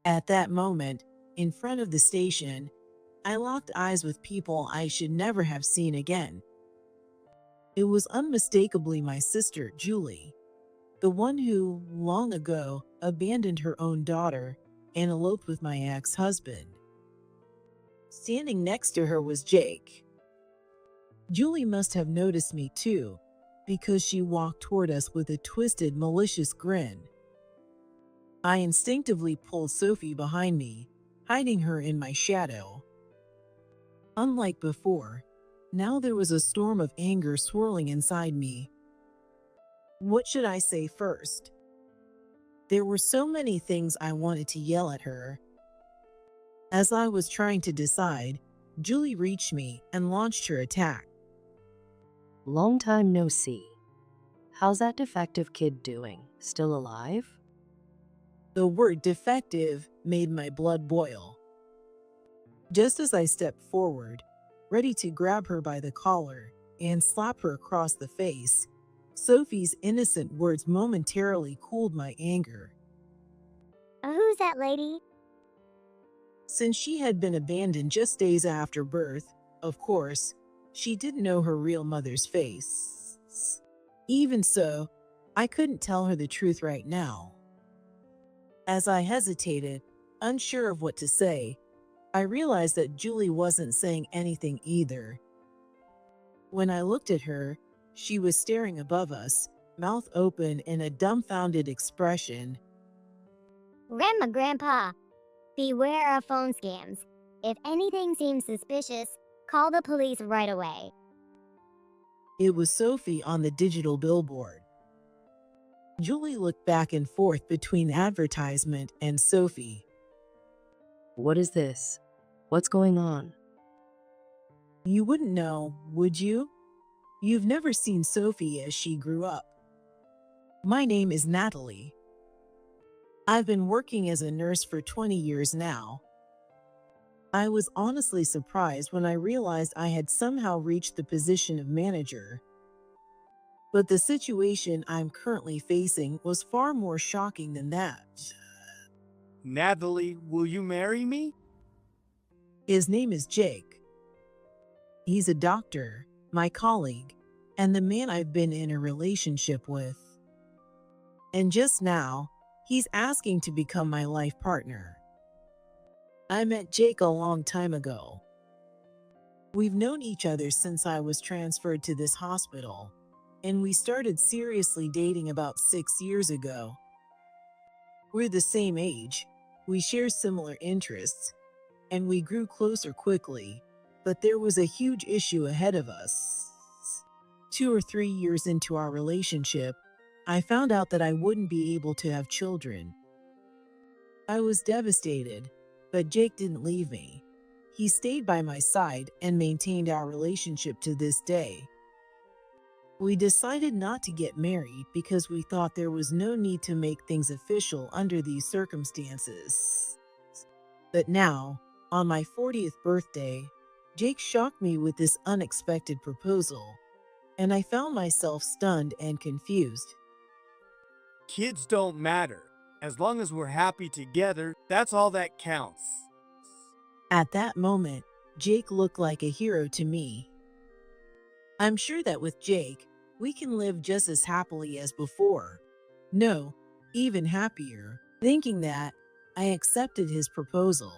At that moment, in front of the station, I locked eyes with people I should never have seen again. It was unmistakably my sister, Julie, the one who, long ago, abandoned her own daughter and eloped with my ex-husband. Standing next to her was Jake. Julie must have noticed me too, because she walked toward us with a twisted, malicious grin. I instinctively pulled Sophie behind me, hiding her in my shadow. Unlike before, now there was a storm of anger swirling inside me. What should I say first? There were so many things I wanted to yell at her. As I was trying to decide, Julie reached me and launched her attack. Long time no see. How's that defective kid doing? Still alive? The word defective made my blood boil. Just as I stepped forward, ready to grab her by the collar and slap her across the face, Sophie's innocent words momentarily cooled my anger. Who's that lady? Since she had been abandoned just days after birth, of course, she didn't know her real mother's face. Even so, I couldn't tell her the truth right now. As I hesitated, unsure of what to say, I realized that Julie wasn't saying anything either. When I looked at her, she was staring above us, mouth open in a dumbfounded expression. Grandpa, beware of phone scams. If anything seems suspicious, call the police right away. It was Sophie on the digital billboard. Julie looked back and forth between the advertisement and Sophie. What is this? What's going on? You wouldn't know, would you? You've never seen Sophie as she grew up. My name is Natalie. I've been working as a nurse for 20 years now. I was honestly surprised when I realized I had somehow reached the position of manager. But the situation I'm currently facing was far more shocking than that. Natalie, will you marry me? His name is Jake. He's a doctor, my colleague, and the man I've been in a relationship with. And just now, he's asking to become my life partner. I met Jake a long time ago. We've known each other since I was transferred to this hospital, and we started seriously dating about 6 years ago. We're the same age, we share similar interests, and we grew closer quickly, but there was a huge issue ahead of us. 2 or 3 years into our relationship, I found out that I wouldn't be able to have children. I was devastated, but Jake didn't leave me. He stayed by my side and maintained our relationship to this day. We decided not to get married because we thought there was no need to make things official under these circumstances. But now, on my 40th birthday, Jake shocked me with this unexpected proposal, and I found myself stunned and confused. Kids don't matter. As long as we're happy together, that's all that counts. At that moment, Jake looked like a hero to me. I'm sure that with Jake, we can live just as happily as before. No, even happier. Thinking that, I accepted his proposal.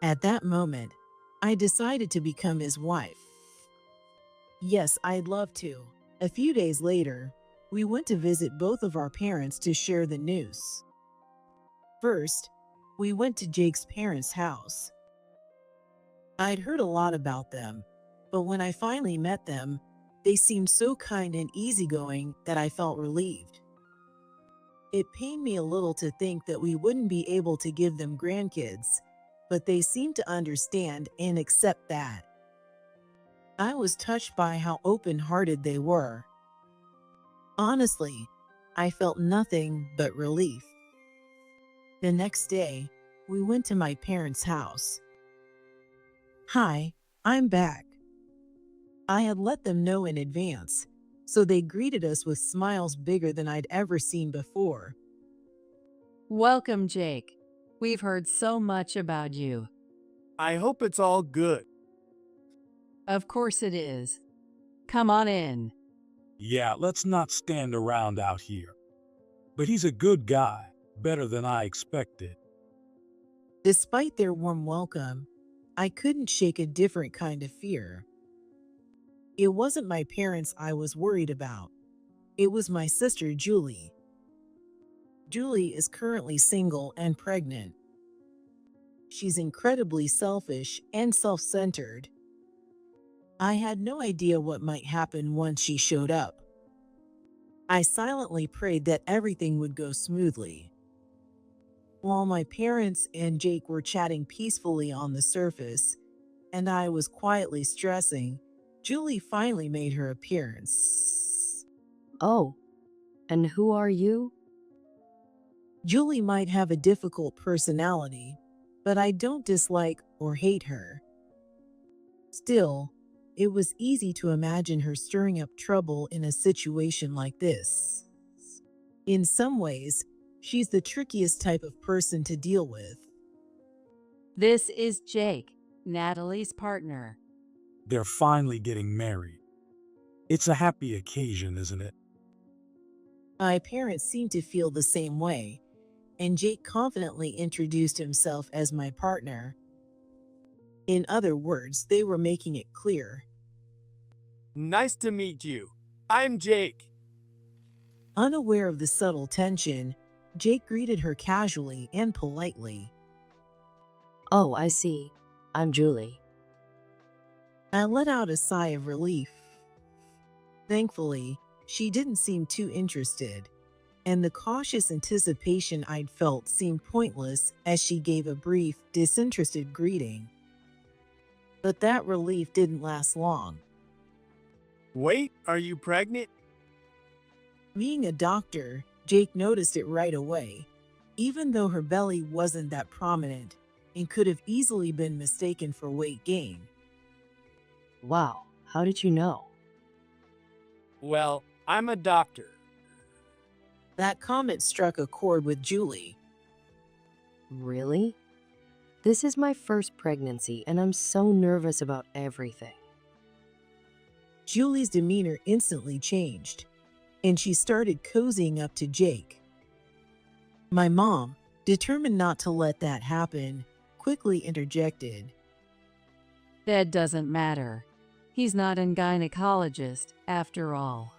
At that moment, I decided to become his wife. Yes, I'd love to. A few days later, we went to visit both of our parents to share the news. First, we went to Jake's parents' house. I'd heard a lot about them, but when I finally met them, they seemed so kind and easygoing that I felt relieved. It pained me a little to think that we wouldn't be able to give them grandkids, but they seemed to understand and accept that. I was touched by how open-hearted they were. Honestly, I felt nothing but relief. The next day, we went to my parents' house. Hi, I'm back. I had let them know in advance, so they greeted us with smiles bigger than I'd ever seen before. Welcome, Jake. We've heard so much about you. I hope it's all good. Of course it is. Come on in. Yeah, let's not stand around out here. But he's a good guy, better than I expected. Despite their warm welcome, I couldn't shake a different kind of fear. It wasn't my parents I was worried about. It was my sister, Julie. Julie is currently single and pregnant. She's incredibly selfish and self-centered. I had no idea what might happen once she showed up. I silently prayed that everything would go smoothly. While my parents and Jake were chatting peacefully on the surface, and I was quietly stressing, Julie finally made her appearance. Oh, and who are you? Julie might have a difficult personality, but I don't dislike or hate her. Still, it was easy to imagine her stirring up trouble in a situation like this. In some ways, she's the trickiest type of person to deal with. This is Jake, Natalie's partner. They're finally getting married. It's a happy occasion, isn't it? My parents seemed to feel the same way, and Jake confidently introduced himself as my partner. In other words, they were making it clear. Nice to meet you. I'm Jake. Unaware of the subtle tension, Jake greeted her casually and politely. Oh, I see. I'm Julie. I let out a sigh of relief. Thankfully, she didn't seem too interested, and the cautious anticipation I'd felt seemed pointless as she gave a brief, disinterested greeting. But that relief didn't last long. Wait, are you pregnant? Being a doctor, Jake noticed it right away, even though her belly wasn't that prominent and could have easily been mistaken for weight gain. Wow, how did you know? Well, I'm a doctor. That comment struck a chord with Julie. Really? This is my first pregnancy and I'm so nervous about everything. Julie's demeanor instantly changed, and she started cozying up to Jake. My mom, determined not to let that happen, quickly interjected. That doesn't matter. He's not a gynecologist, after all.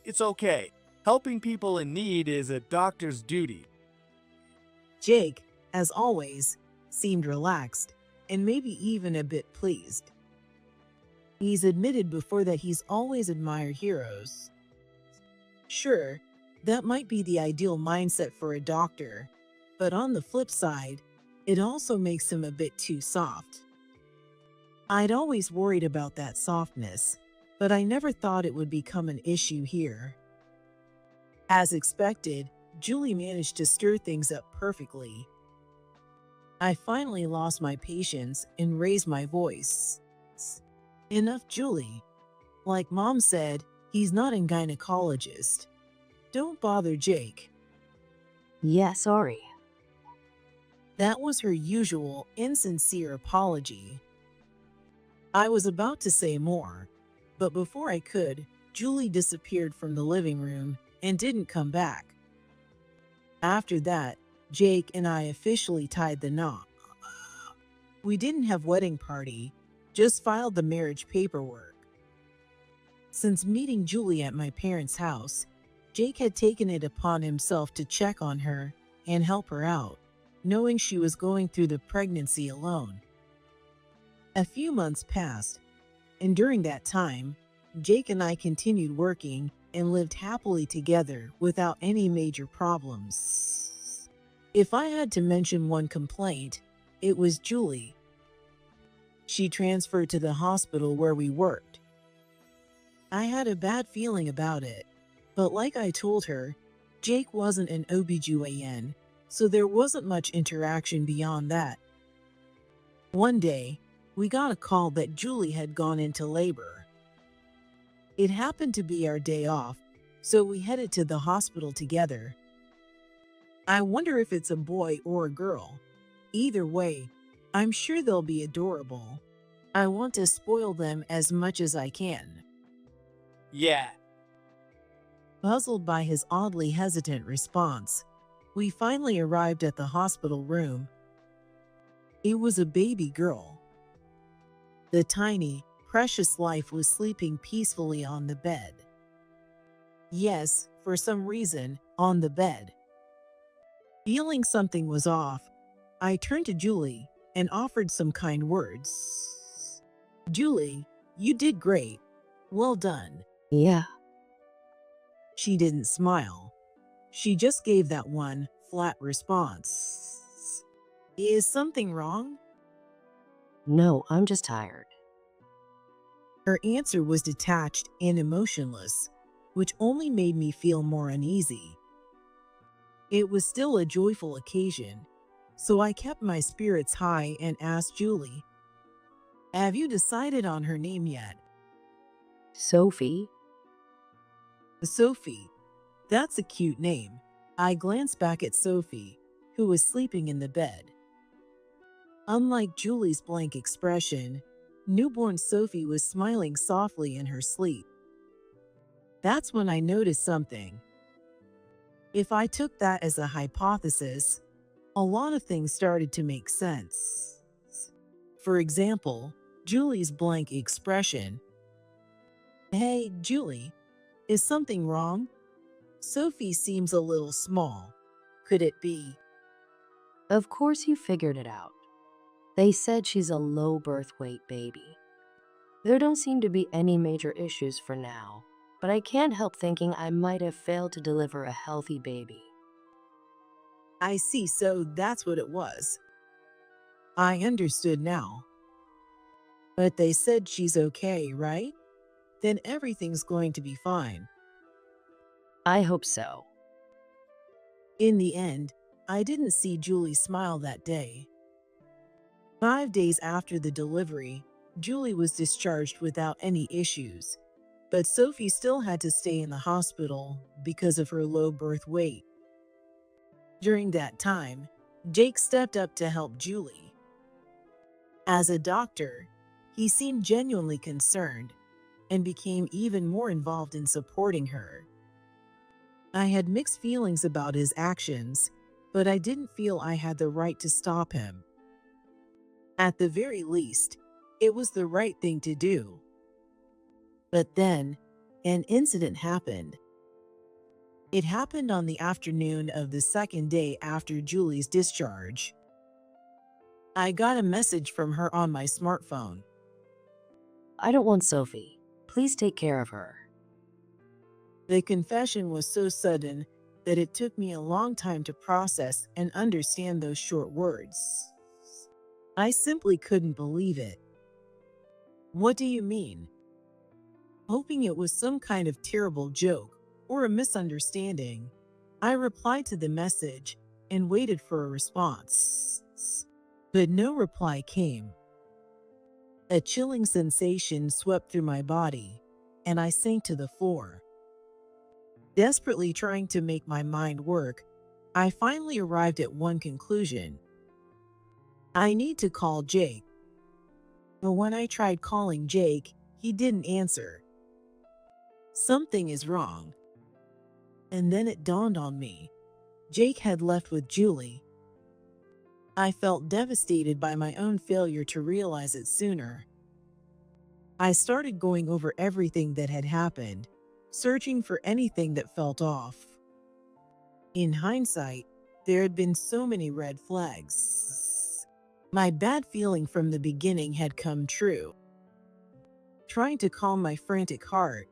It's okay. Helping people in need is a doctor's duty. Jake, as always, seemed relaxed and maybe even a bit pleased. He's admitted before that he's always admired heroes. Sure, that might be the ideal mindset for a doctor, but on the flip side, it also makes him a bit too soft. I'd always worried about that softness, but I never thought it would become an issue here. As expected, Julie managed to stir things up perfectly. I finally lost my patience and raised my voice. Enough, Julie. Like Mom said, he's not a gynecologist. Don't bother Jake. Yeah, sorry. That was her usual insincere apology. I was about to say more, but before I could, Julie disappeared from the living room and didn't come back. After that, Jake and I officially tied the knot. We didn't have wedding party, just filed the marriage paperwork. Since meeting Julie at my parents' house, Jake had taken it upon himself to check on her and help her out, knowing she was going through the pregnancy alone. A few months passed, and during that time, Jake and I continued working and lived happily together without any major problems. If I had to mention one complaint, it was Julie. She transferred to the hospital where we worked. I had a bad feeling about it, but like I told her, Jake wasn't an OBGYN, so there wasn't much interaction beyond that. One day, we got a call that Julie had gone into labor. It happened to be our day off, so we headed to the hospital together. I wonder if it's a boy or a girl. Either way, I'm sure they'll be adorable. I want to spoil them as much as I can. Yeah. Puzzled by his oddly hesitant response, we finally arrived at the hospital room. It was a baby girl. The tiny, precious life was sleeping peacefully on the bed. Yes, for some reason, on the bed. Feeling something was off, I turned to Julie and offered some kind words. Julie, you did great. Well done. Yeah. She didn't smile. She just gave that one flat response. Is something wrong? No, I'm just tired. Her answer was detached and emotionless, which only made me feel more uneasy. It was still a joyful occasion, so I kept my spirits high and asked Julie, "Have you decided on her name yet?" Sophie? Sophie. That's a cute name. I glanced back at Sophie, who was sleeping in the bed. Unlike Julie's blank expression, newborn Sophie was smiling softly in her sleep. That's when I noticed something. If I took that as a hypothesis, a lot of things started to make sense. For example, Julie's blank expression. Hey, Julie, is something wrong? Sophie seems a little small. Could it be? Of course you figured it out. They said she's a low birth weight baby. There don't seem to be any major issues for now, but I can't help thinking I might have failed to deliver a healthy baby. I see, so that's what it was. I understood now. But they said she's okay, right? Then everything's going to be fine. I hope so. In the end, I didn't see Julie smile that day. 5 days after the delivery, Julie was discharged without any issues, but Sophie still had to stay in the hospital because of her low birth weight. During that time, Jake stepped up to help Julie. As a doctor, he seemed genuinely concerned and became even more involved in supporting her. I had mixed feelings about his actions, but I didn't feel I had the right to stop him. At the very least, it was the right thing to do. But then, an incident happened. It happened on the afternoon of the second day after Julie's discharge. I got a message from her on my smartphone. I don't want Sophie. Please take care of her. The confession was so sudden that it took me a long time to process and understand those short words. I simply couldn't believe it. What do you mean? Hoping it was some kind of terrible joke or a misunderstanding, I replied to the message and waited for a response. But no reply came. A chilling sensation swept through my body, and I sank to the floor. Desperately trying to make my mind work, I finally arrived at one conclusion. I need to call Jake. But when I tried calling Jake, he didn't answer. Something is wrong. And then it dawned on me. Jake had left with Julie. I felt devastated by my own failure to realize it sooner. I started going over everything that had happened, searching for anything that felt off. In hindsight, there had been so many red flags. My bad feeling from the beginning had come true. Trying to calm my frantic heart,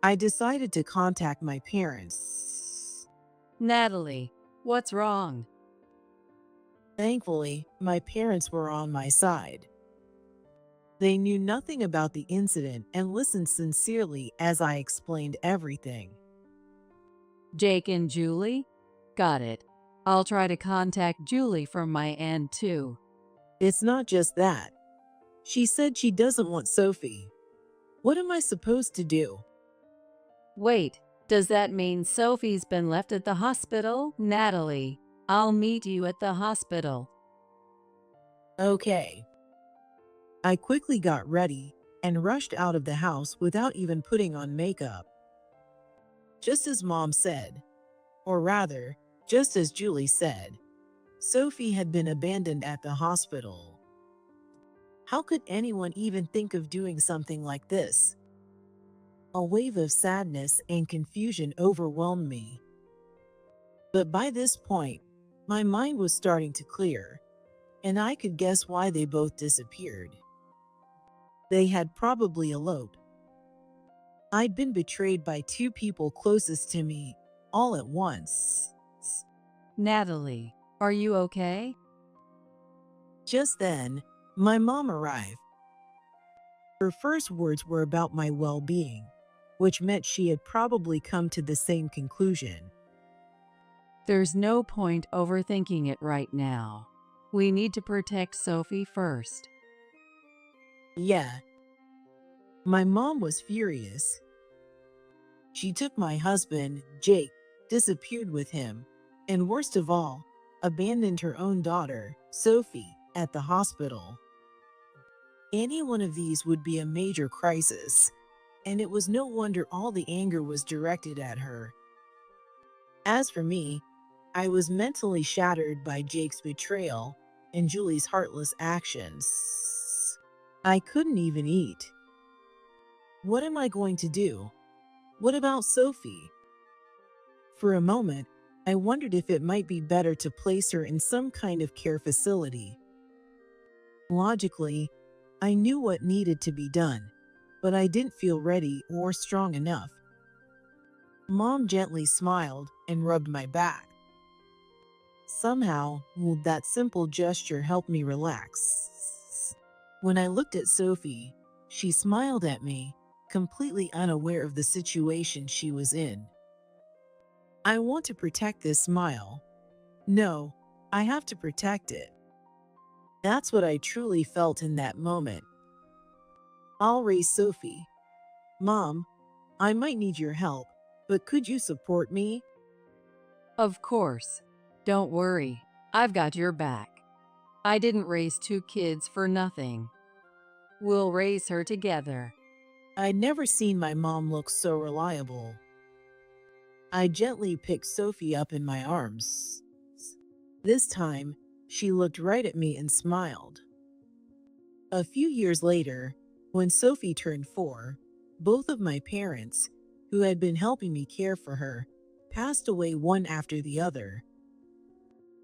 I decided to contact my parents. Natalie, what's wrong? Thankfully, my parents were on my side. They knew nothing about the incident and listened sincerely as I explained everything. Jake and Julie? Got it. I'll try to contact Julie from my end too. It's not just that. She said she doesn't want Sophie. What am I supposed to do? Wait, does that mean Sophie's been left at the hospital? Natalie, I'll meet you at the hospital. Okay. I quickly got ready and rushed out of the house without even putting on makeup. Just as Mom said, or rather, just as Julie said, Sophie had been abandoned at the hospital. How could anyone even think of doing something like this? A wave of sadness and confusion overwhelmed me. But by this point, my mind was starting to clear, and I could guess why they both disappeared. They had probably eloped. I'd been betrayed by two people closest to me all at once. Natalie, are you okay? Just then, my mom arrived. Her first words were about my well-being, which meant she had probably come to the same conclusion. There's no point overthinking it right now. We need to protect Sophie first. Yeah. My mom was furious. She took my husband, Jake, disappeared with him, and worst of all, abandoned her own daughter, Sophie, at the hospital. Any one of these would be a major crisis, and it was no wonder all the anger was directed at her. As for me, I was mentally shattered by Jake's betrayal and Julie's heartless actions. I couldn't even eat. What am I going to do? What about Sophie? For a moment, I wondered if it might be better to place her in some kind of care facility. Logically, I knew what needed to be done, but I didn't feel ready or strong enough. Mom gently smiled and rubbed my back. Somehow, that simple gesture helped me relax. When I looked at Sophie, she smiled at me, completely unaware of the situation she was in. I want to protect this smile. No, I have to protect it. That's what I truly felt in that moment. I'll raise Sophie. Mom, I might need your help, but could you support me? Of course. Don't worry. I've got your back. I didn't raise two kids for nothing. We'll raise her together. I'd never seen my mom look so reliable. I gently picked Sophie up in my arms. This time, she looked right at me and smiled. A few years later, when Sophie turned 4, both of my parents, who had been helping me care for her, passed away one after the other.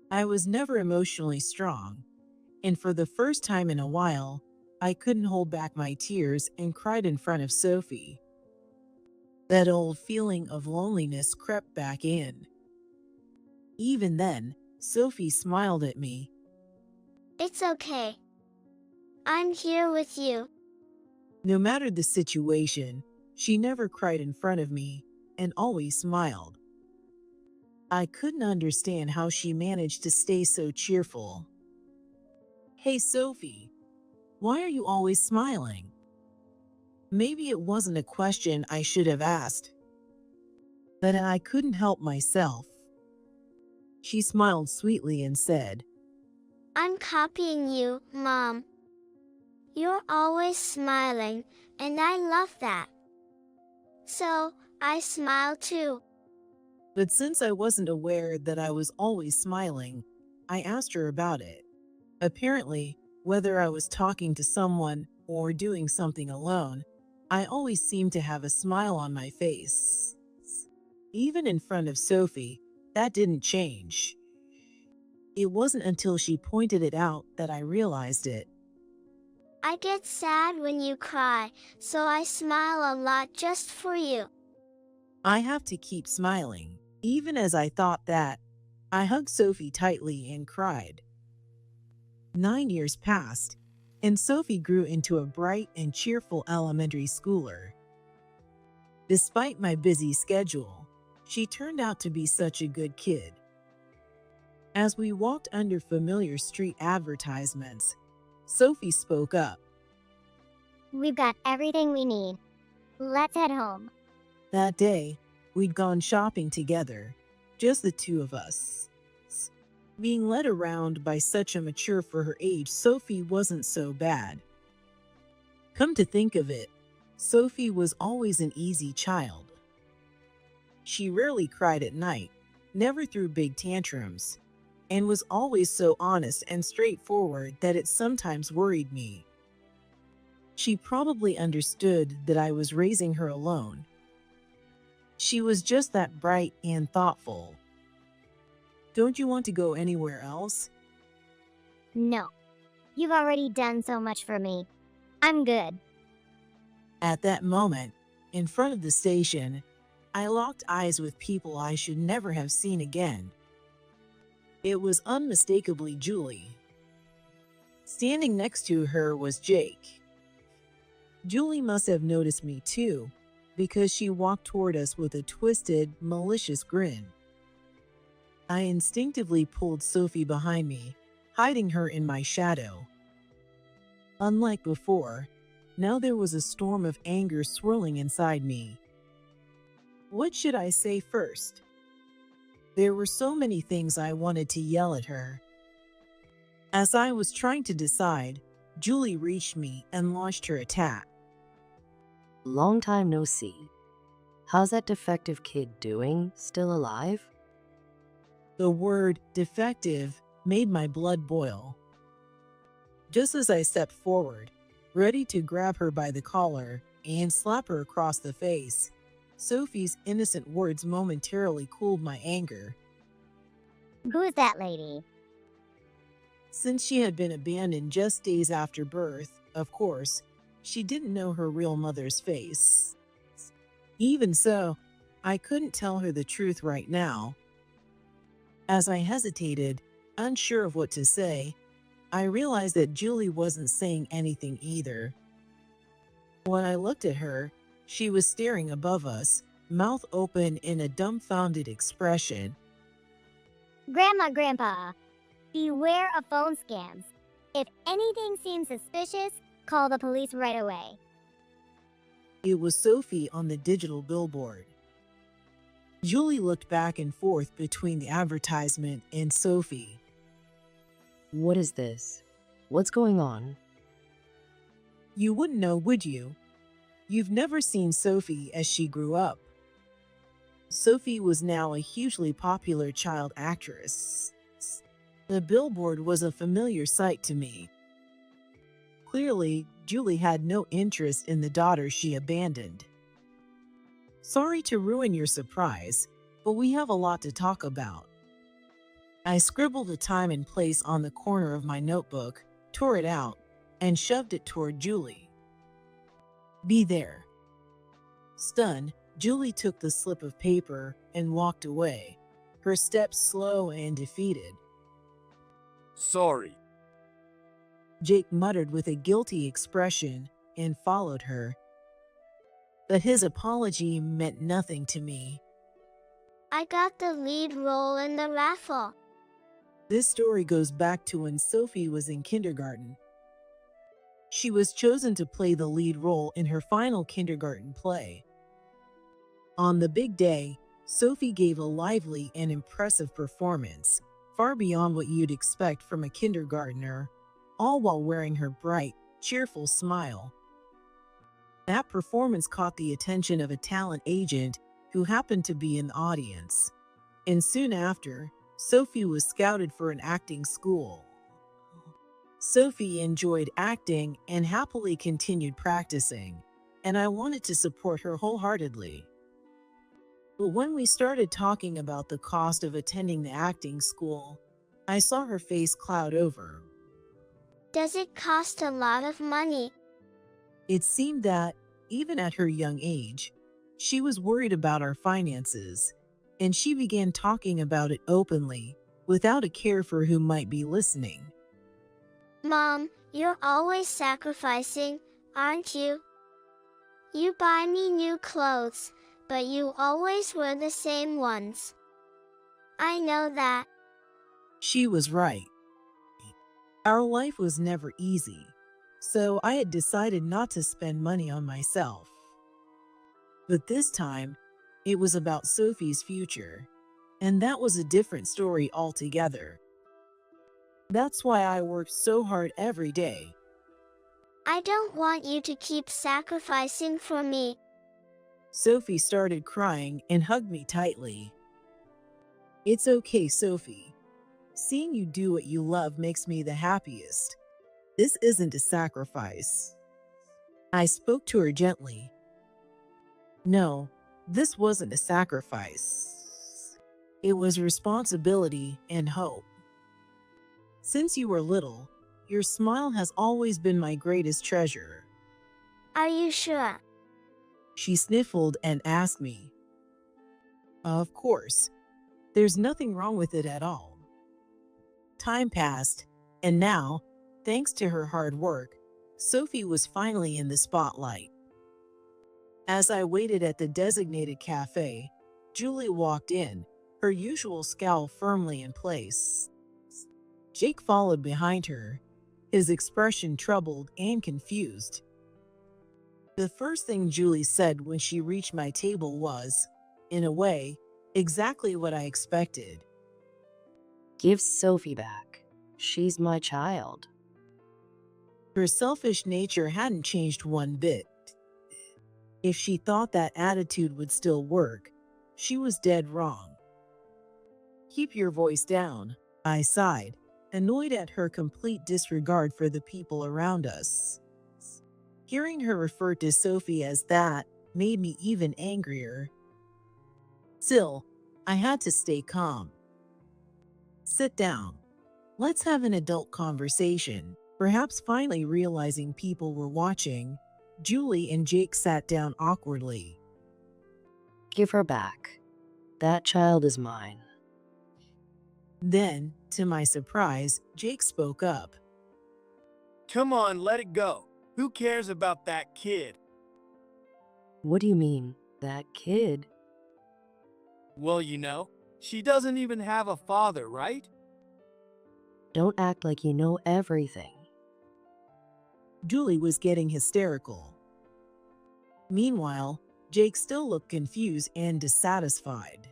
I was never emotionally strong, and for the first time in a while, I couldn't hold back my tears and cried in front of Sophie. That old feeling of loneliness crept back in. Even then, Sophie smiled at me. It's okay. I'm here with you. No matter the situation, she never cried in front of me and always smiled. I couldn't understand how she managed to stay so cheerful. Hey Sophie, why are you always smiling? Maybe it wasn't a question I should have asked, but I couldn't help myself. She smiled sweetly and said, I'm copying you, Mom. You're always smiling, and I love that. So, I smile too. but since I wasn't aware that I was always smiling, I asked her about it. Apparently, whether I was talking to someone or doing something alone, I always seemed to have a smile on my face. Even in front of Sophie, that didn't change. It wasn't until she pointed it out that I realized it. I get sad when you cry, so I smile a lot just for you. I have to keep smiling. Even as I thought that, I hugged Sophie tightly and cried. 9 years passed, and Sophie grew into a bright and cheerful elementary schooler. Despite my busy schedule, she turned out to be such a good kid. As we walked under familiar street advertisements, Sophie spoke up. We've got everything we need. Let's head home. That day, we'd gone shopping together, just the two of us. Being led around by such a mature for her age Sophie wasn't so bad. Come to think of it, Sophie was always an easy child. She rarely cried at night, never threw big tantrums, and was always so honest and straightforward that it sometimes worried me. She probably understood that I was raising her alone. She was just that bright and thoughtful. Don't you want to go anywhere else? No. You've already done so much for me. I'm good. At that moment, in front of the station, I locked eyes with people I should never have seen again. It was unmistakably Julie. Standing next to her was Jake. Julie must have noticed me too, because she walked toward us with a twisted, malicious grin. I instinctively pulled Sophie behind me, hiding her in my shadow. Unlike before, now there was a storm of anger swirling inside me. What should I say first? There were so many things I wanted to yell at her. As I was trying to decide, Julie reached me and launched her attack. Long time no see. How's that defective kid doing? Still alive? The word defective made my blood boil. Just as I stepped forward, ready to grab her by the collar and slap her across the face, Sophie's innocent words momentarily cooled my anger. Who is that lady? Since she had been abandoned just days after birth, of course, she didn't know her real mother's face. Even so, I couldn't tell her the truth right now. As I hesitated, unsure of what to say, I realized that Julie wasn't saying anything either. When I looked at her, she was staring above us, mouth open in a dumbfounded expression. Grandpa, beware of phone scams. If anything seems suspicious, call the police right away. It was Sophie on the digital billboard. Julie looked back and forth between the advertisement and Sophie. What is this? What's going on? You wouldn't know, would you? You've never seen Sophie as she grew up. Sophie was now a hugely popular child actress. The billboard was a familiar sight to me. Clearly, Julie had no interest in the daughter she abandoned. Sorry to ruin your surprise, but we have a lot to talk about. I scribbled a time and place on the corner of my notebook, tore it out, and shoved it toward Julie. Be there. Stunned, Julie took the slip of paper and walked away, her steps slow and defeated. Sorry. Jake muttered with a guilty expression and followed her. But his apology meant nothing to me. I got the lead role in the raffle. This story goes back to when Sophie was in kindergarten. She was chosen to play the lead role in her final kindergarten play. On the big day, Sophie gave a lively and impressive performance, far beyond what you'd expect from a kindergartner, all while wearing her bright, cheerful smile. That performance caught the attention of a talent agent who happened to be in the audience, and soon after, Sophie was scouted for an acting school. Sophie enjoyed acting and happily continued practicing, and I wanted to support her wholeheartedly. But when we started talking about the cost of attending the acting school, I saw her face cloud over. Does it cost a lot of money? It seemed that, even at her young age, she was worried about our finances, and she began talking about it openly, without a care for who might be listening. Mom, you're always sacrificing, aren't you? You buy me new clothes, but you always wear the same ones. I know that. She was right. Our life was never easy, so I had decided not to spend money on myself. But this time, it was about Sophie's future, and that was a different story altogether. That's why I work so hard every day. I don't want you to keep sacrificing for me. Sophie started crying and hugged me tightly. It's okay, Sophie. Seeing you do what you love makes me the happiest. This isn't a sacrifice. I spoke to her gently. No, this wasn't a sacrifice. It was responsibility and hope. Since you were little, your smile has always been my greatest treasure. Are you sure? She sniffled and asked me. Of course, there's nothing wrong with it at all. Time passed, and now, thanks to her hard work, Sophie was finally in the spotlight. As I waited at the designated cafe, Julie walked in, her usual scowl firmly in place. Jake followed behind her, his expression troubled and confused. The first thing Julie said when she reached my table was, in a way, exactly what I expected. Give Sophie back. She's my child. Her selfish nature hadn't changed one bit. If she thought that attitude would still work, she was dead wrong. Keep your voice down, I sighed, annoyed at her complete disregard for the people around us. Hearing her refer to Sophie as that made me even angrier. Still, I had to stay calm. Sit down. Let's have an adult conversation. Perhaps finally realizing people were watching, Julie and Jake sat down awkwardly. Give her back. That child is mine. Then, to my surprise, Jake spoke up. Come on, let it go. Who cares about that kid? What do you mean, that kid? Well, she doesn't even have a father, right? Don't act like you know everything. Julie was getting hysterical. Meanwhile, Jake still looked confused and dissatisfied.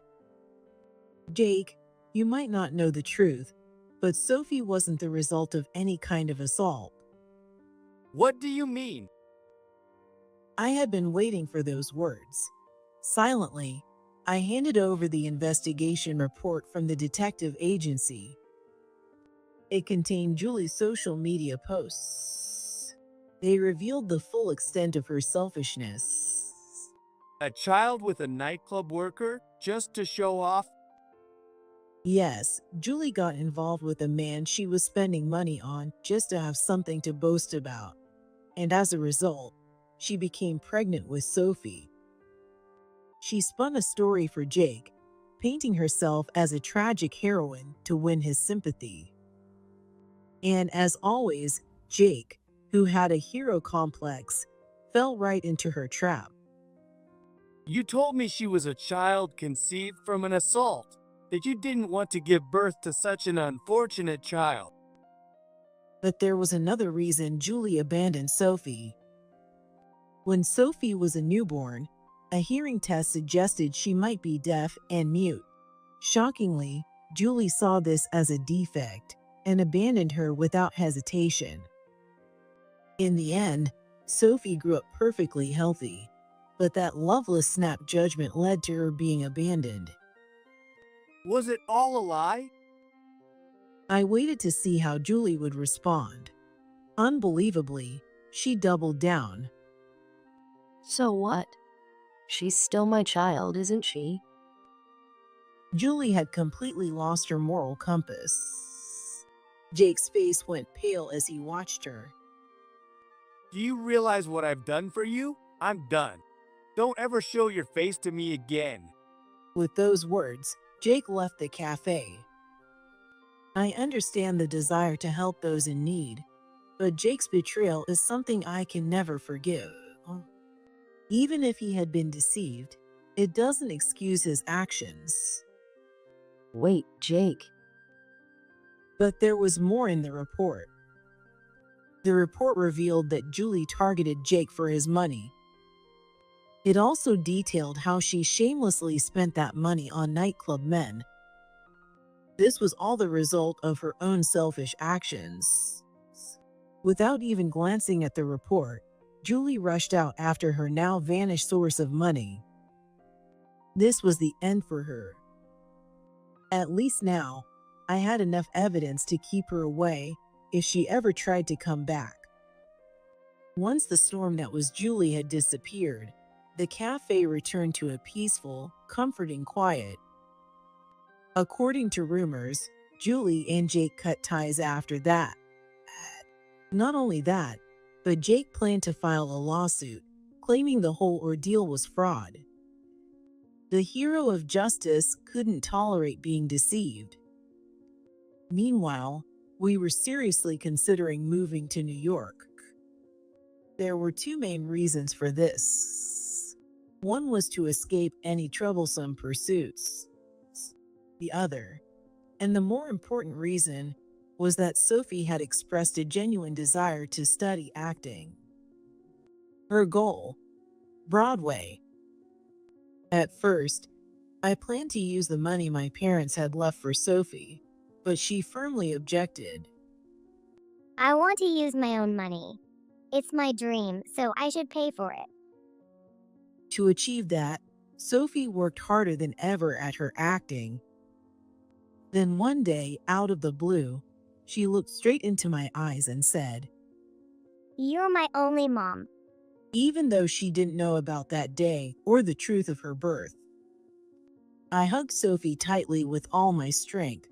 Jake, you might not know the truth, but Sophie wasn't the result of any kind of assault. What do you mean? I had been waiting for those words. Silently, I handed over the investigation report from the detective agency. It contained Julie's social media posts. They revealed the full extent of her selfishness. A child with a nightclub worker just to show off? Yes, Julie got involved with a man she was spending money on just to have something to boast about. And as a result, she became pregnant with Sophie. She spun a story for Jake, painting herself as a tragic heroine to win his sympathy. And as always, Jake, who had a hero complex, fell right into her trap. You told me she was a child conceived from an assault, that you didn't want to give birth to such an unfortunate child. But there was another reason Julie abandoned Sophie. When Sophie was a newborn, a hearing test suggested she might be deaf and mute. Shockingly, Julie saw this as a defect and abandoned her without hesitation. In the end, Sophie grew up perfectly healthy, but that loveless snap judgment led to her being abandoned. Was it all a lie? I waited to see how Julie would respond. Unbelievably, she doubled down. So what? She's still my child, isn't she? Julie had completely lost her moral compass. Jake's face went pale as he watched her. Do you realize what I've done for you? I'm done. Don't ever show your face to me again. With those words, Jake left the cafe. I understand the desire to help those in need, but Jake's betrayal is something I can never forgive. Even if he had been deceived, it doesn't excuse his actions. Wait, Jake. But there was more in the report. The report revealed that Julie targeted Jake for his money. It also detailed how she shamelessly spent that money on nightclub men. This was all the result of her own selfish actions. Without even glancing at the report, Julie rushed out after her now vanished source of money. This was the end for her. At least now, I had enough evidence to keep her away if she ever tried to come back. Once the storm that was Julie had disappeared, the cafe returned to a peaceful, comforting quiet. According to rumors, Julie and Jake cut ties after that. Not only that, but Jake planned to file a lawsuit, claiming the whole ordeal was fraud. The hero of justice couldn't tolerate being deceived. Meanwhile, we were seriously considering moving to New York. There were two main reasons for this. One was to escape any troublesome pursuits. The other, and the more important reason, was that Sophie had expressed a genuine desire to study acting. Her goal, Broadway. At first, I planned to use the money my parents had left for Sophie, but she firmly objected. I want to use my own money. It's my dream, so I should pay for it. To achieve that, Sophie worked harder than ever at her acting. Then one day, out of the blue, she looked straight into my eyes and said, You're my only mom. even though she didn't know about that day or the truth of her birth. I hugged Sophie tightly with all my strength,